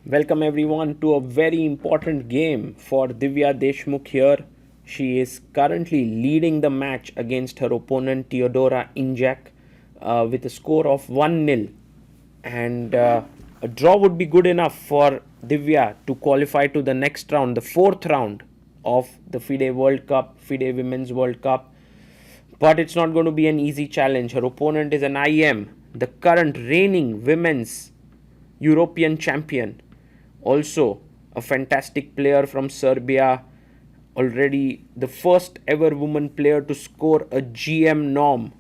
Welcome everyone to a very important game for Divya Deshmukh here. She is currently leading the match against her opponent Teodora Injac with a score of 1-0. And a draw would be good enough for Divya to qualify to the next round, the fourth round of the FIDE World Cup, FIDE Women's World Cup. But it's not going to be an easy challenge. Her opponent is an IM, the current reigning women's European champion. Also, a fantastic player from Serbia, already the first ever woman player to score a GM norm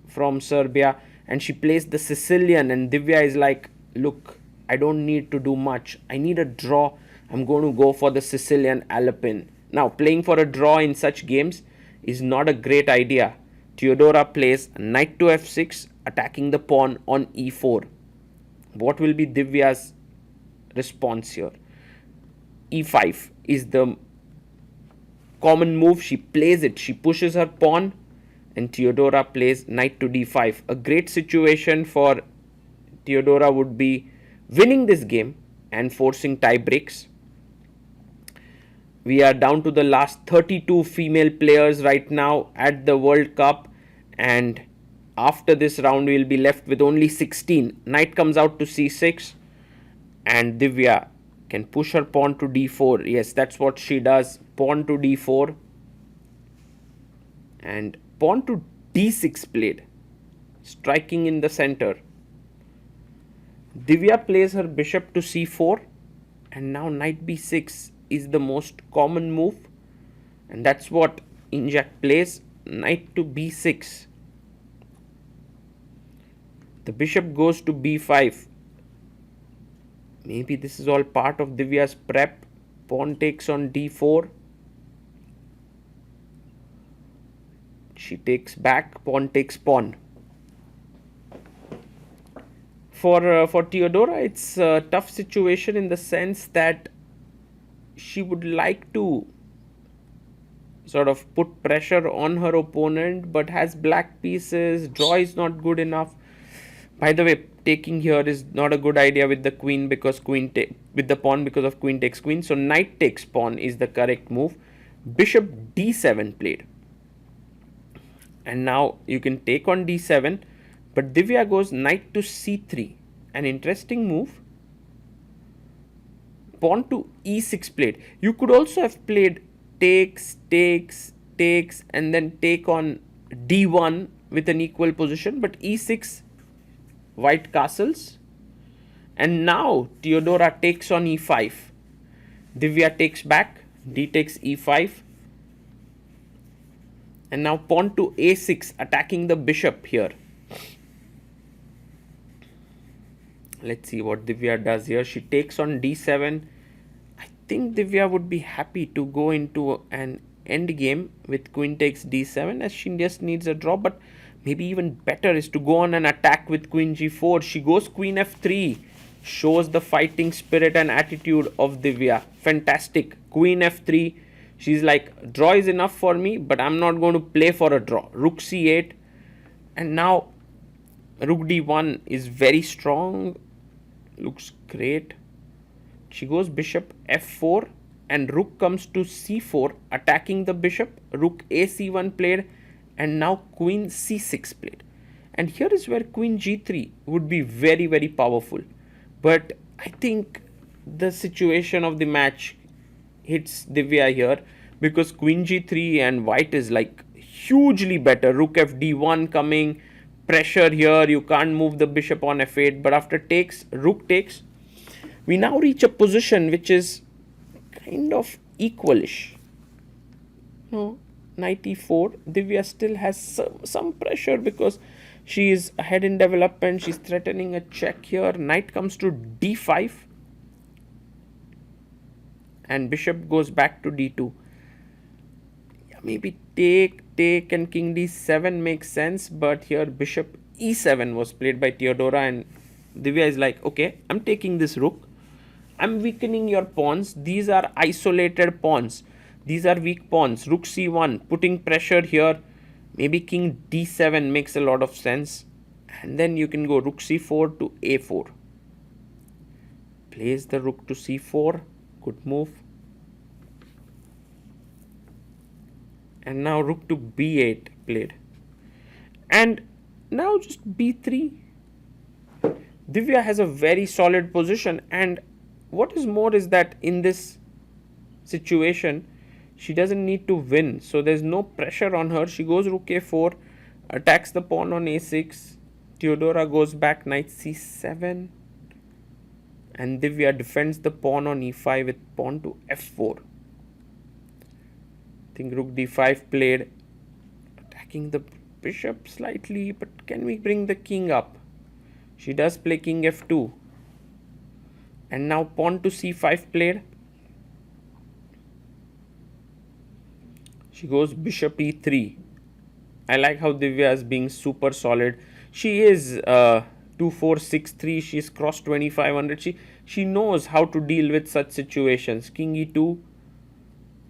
from Serbia, and she plays the Sicilian. And Divya is like, look, I don't need to do much. I need a draw. I'm going to go for the Sicilian Alpin. Now, playing for a draw in such games is not a great idea. Teodora plays knight to f6, attacking the pawn on e4. What will be Divya's response here? e5 is the common move. She plays it. She pushes her pawn, and Teodora plays knight to d5. A great situation for Teodora would be winning this game and forcing tie breaks. We are down to the last 32 female players right now at the World Cup, and after this round we will be left with only 16. Knight comes out to c6, and Divya can push her pawn to d4. Yes, that's what she does. Pawn to d4 and pawn to d6 played, striking in the center. Divya plays her bishop to c4, and now knight b6 is the most common move, and that's what Injac plays. Knight to b6. The bishop goes to b5. Maybe this is all part of Divya's prep. Pawn takes on d4. She takes back. Pawn takes pawn. For Teodora, it's a tough situation in the sense that she would like to sort of put pressure on her opponent, but has black pieces. Draw is not good enough. By the way, taking here is not a good idea with the queen, because with the pawn, because of queen takes queen. So knight takes pawn is the correct move. Bishop d7 played, and now you can take on d7, but Divya goes knight to c3. An interesting move. Pawn to e6 played. You could also have played takes, and then take on d1 with an equal position, but e6, white castles. And now Teodora takes on e5. Divya takes back, d takes e5, and now pawn to a6, attacking the bishop here. Let's see what Divya does here. She takes on d7. I think Divya would be happy to go into an end game with queen takes d7, as she just needs a draw. But maybe even better is to go on an attack with queen g4. She goes queen f3. Shows the fighting spirit and attitude of Divya. Fantastic. Queen f3. She's like, draw is enough for me, but I'm not going to play for a draw. Rook c8. And now rook d1 is very strong. Looks great. She goes bishop f4, and rook comes to c4, attacking the bishop. Rook a c1 played, and now queen c6 played. And here is where queen g3 would be very, very powerful. But I think the situation of the match hits Divya here, because queen g3 and white is like hugely better. Rook fd1 coming, pressure here. You can't move the bishop on f8, but after takes, rook takes, we now reach a position which is kind of equalish. No, knight e4. Divya still has some pressure because she is ahead in development. She's threatening a check here. Knight comes to d5, and bishop goes back to d2. Yeah, maybe take, and king d7 makes sense, but here bishop e7 was played by Teodora, and Divya is like, okay, I'm taking this rook. I'm weakening your pawns. These are isolated pawns. These are weak pawns. Rook c1, putting pressure here. Maybe king d7 makes a lot of sense. And then you can go rook c4 to a4. Plays the rook to c4. Good move. And now rook to b8 played. And now just b3. Divya has a very solid position, and what is more is that in this situation she doesn't need to win, so there's no pressure on her. She goes rook a4, attacks the pawn on a6. Teodora goes back knight c7, and Divya defends the pawn on e5 with pawn to f4. I think rook d5 played, attacking the bishop slightly, but can we bring the king up? She does play king f2. And now pawn to c5 played. She goes bishop e3. I like how Divya is being super solid. She is 2463. She's crossed 2500. She knows how to deal with such situations. King e2.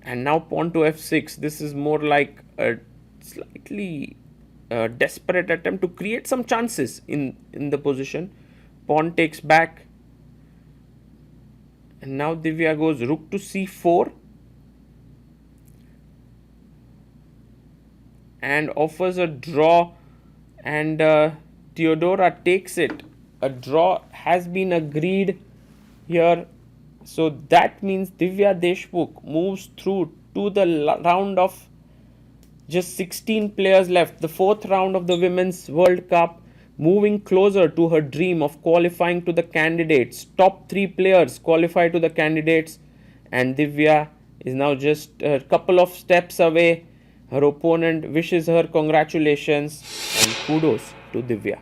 And now pawn to f6. This is more like a slightly desperate attempt to create some chances in the position. Pawn takes back. And now Divya goes rook to c4. And offers a draw. And Teodora takes it. A draw has been agreed here. So that means Divya Deshmukh moves through to the round of just 16 players left, the fourth round of the Women's World Cup, moving closer to her dream of qualifying to the candidates. Top 3 players qualify to the candidates, and Divya is now just a couple of steps away. Her opponent wishes her congratulations and kudos to Divya.